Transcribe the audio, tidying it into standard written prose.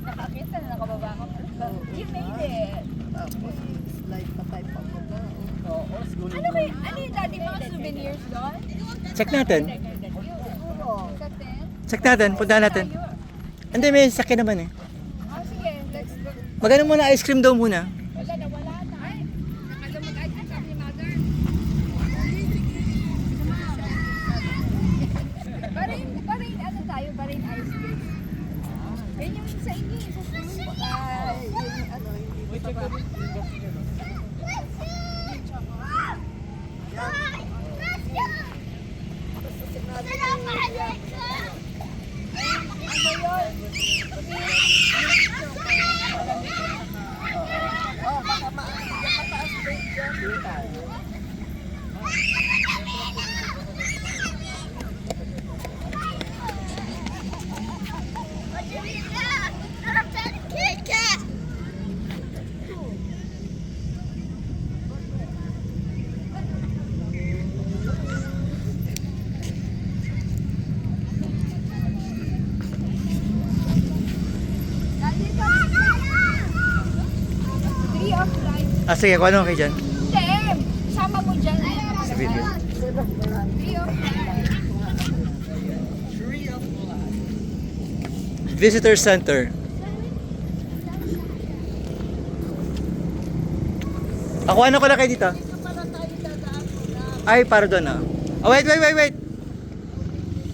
Nakakita na nakababa ka. You made it. Tapos, slide pa tayo pa baba. Oo, siguro. Ano yung dati mga souvenirs doon? Check natin. Siguro. Check natin. Punta natin. Hindi, may sakyan naman eh. Oh, sige. Let's go. Magano muna, ice cream daw muna. Wala na, wala na. Ay, nakalamag ay sabi ni mother. Barin, ano tayo? Barin ice cream. Yan yung sa inyo, sa school. Ano, hindi ko pa. Oh, baka mataas ba yun? Tree of life. Ah, sige, kung ano kayo dyan. Tem, sama mo dyan. Sa video. Tree of life. Visitor Center. Ako, ano ko na kayo dito? Ay, para doon ah. Oh, wait.